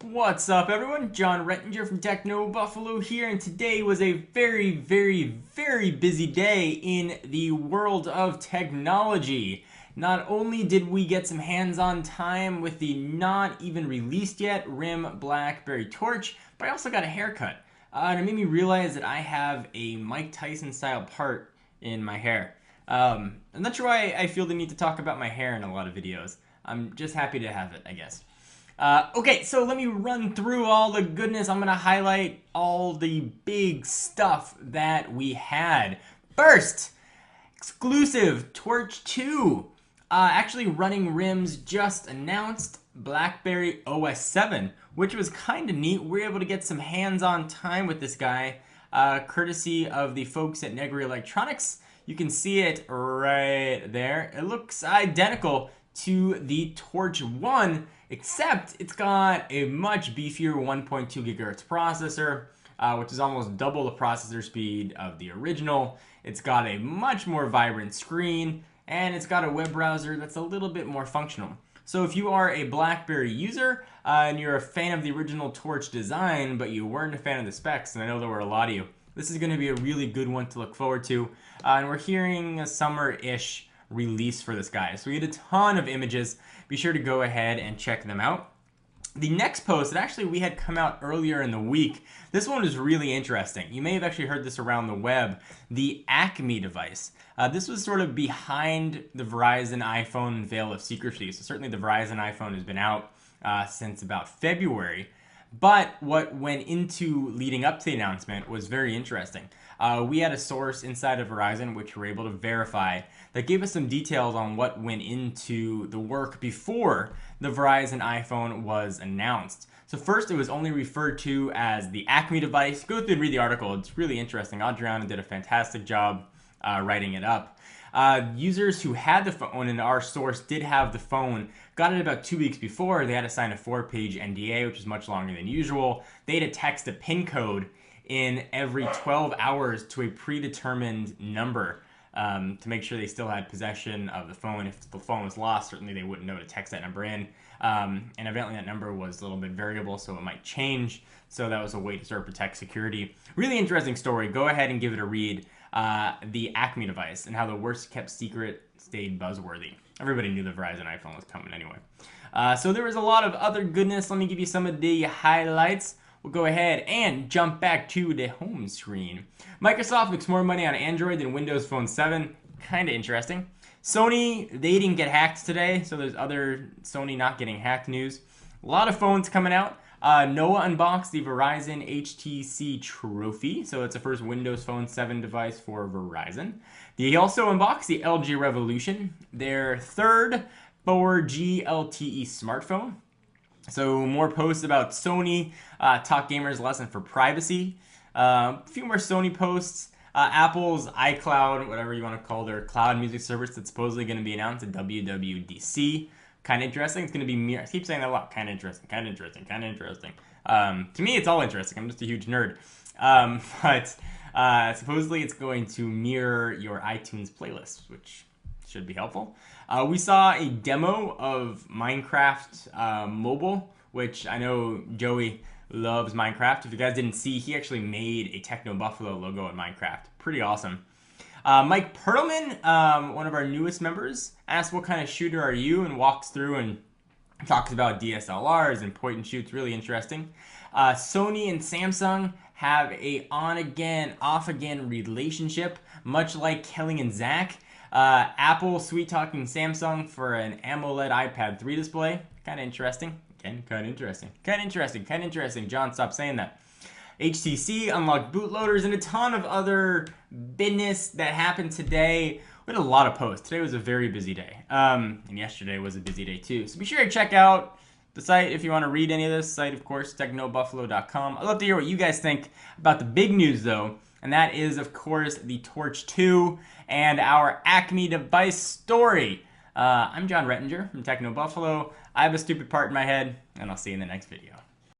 What's up, everyone? John Rettinger from Techno Buffalo here, and today was a very busy day in the world of technology. Not only did we get some hands-on time with the not even released yet RIM Blackberry torch, but I also got a haircut. And it made me realize that I have a Mike Tyson style part in my hair. I'm not sure why I feel the need to talk about my hair in a lot of videos. I'm just happy to have it, I guess. Okay, so let me run through all the goodness. I'm going to highlight all the big stuff that we had. First, exclusive Torch 2. Actually running RIMs just announced Blackberry OS 7, which was kind of neat. We were able to get some hands-on time with this guy, courtesy of the folks at Negri Electronics. You can see it right there. It looks identical to the Torch 1, except it's got a much beefier 1.2 gigahertz processor, which is almost double the processor speed of the original. It's got a much more vibrant screen, and it's got a web browser that's a little bit more functional. So if you are a BlackBerry user and you're a fan of the original Torch design, but you weren't a fan of the specs, and I know there were a lot of you, this is going to be a really good one to look forward to. And we're hearing a summer-ish release for this guy. So we had a ton of images. Be sure to go ahead and check them out. The next post that actually we had come out earlier in the week, this one is really interesting. You may have actually heard this around the web, the Acme device. This was sort of behind the Verizon iPhone veil of secrecy. So certainly the Verizon iPhone has been out since about February. But what went into leading up to the announcement was very interesting. We had a source inside of Verizon which we were able to verify that gave us some details on what went into the work before the Verizon iPhone was announced. So first, it was only referred to as the Acme device. Go through and read the article. It's really interesting. Adriana did a fantastic job writing it up. Users who had the phone, and our source did have the phone, got it about 2 weeks before. They had to sign a 4-page NDA, which is much longer than usual. They had to text a PIN code in every 12 hours to a predetermined number to make sure they still had possession of the phone. If the phone was lost, certainly they wouldn't know to text that number in. And evidently that number was a little bit variable, so it might change. So that was a way to sort of protect security. Really interesting story. Go ahead and give it a read. The Acme device and how the worst kept secret stayed buzzworthy. Everybody knew the Verizon iPhone was coming anyway. So there was a lot of other goodness. Let me give you some of the highlights. We'll go ahead and jump back to the home screen. Microsoft makes more money on Android than Windows Phone 7. Kind of interesting. Sony, they didn't get hacked today, so there's other Sony not getting hacked news. A lot of phones coming out. Noah unboxed the Verizon HTC Trophy, so it's the first Windows Phone 7 device for Verizon. They also unboxed the LG Revolution, their third 4G LTE smartphone. So more posts about Sony, Talk Gamers lesson for privacy. A few more Sony posts. Apple's iCloud, whatever you want to call their cloud music service that's supposedly going to be announced at WWDC. Kind of interesting. It's going to be I keep saying that a lot. Kind of interesting. To me, it's all interesting. I'm just a huge nerd. But supposedly it's going to mirror your iTunes playlists, which should be helpful. We saw a demo of Minecraft mobile, which I know Joey loves Minecraft. If you guys didn't see, he actually made a Techno Buffalo logo in Minecraft. Pretty awesome. Mike Perlman, one of our newest members, asked what kind of shooter are you, and walks through and talks about DSLRs and point and shoots. Really interesting. Sony and Samsung have a on-again, off-again relationship, much like Kelly and Zach. Apple sweet-talking Samsung for an AMOLED iPad 3 display. Kind of interesting. Again, kind of interesting. John, stop saying that. HTC unlocked bootloaders and a ton of other business that happened today. We had a lot of posts. Today was a very busy day. And yesterday was a busy day too. So be sure to check out the site if you want to read any of this. Site, of course, technobuffalo.com. I'd love to hear what you guys think about the big news, though. And that is, of course, the Torch 2 and our Acme device story. I'm John Rettinger from Techno Buffalo. I have a stupid part in my head, and I'll see you in the next video.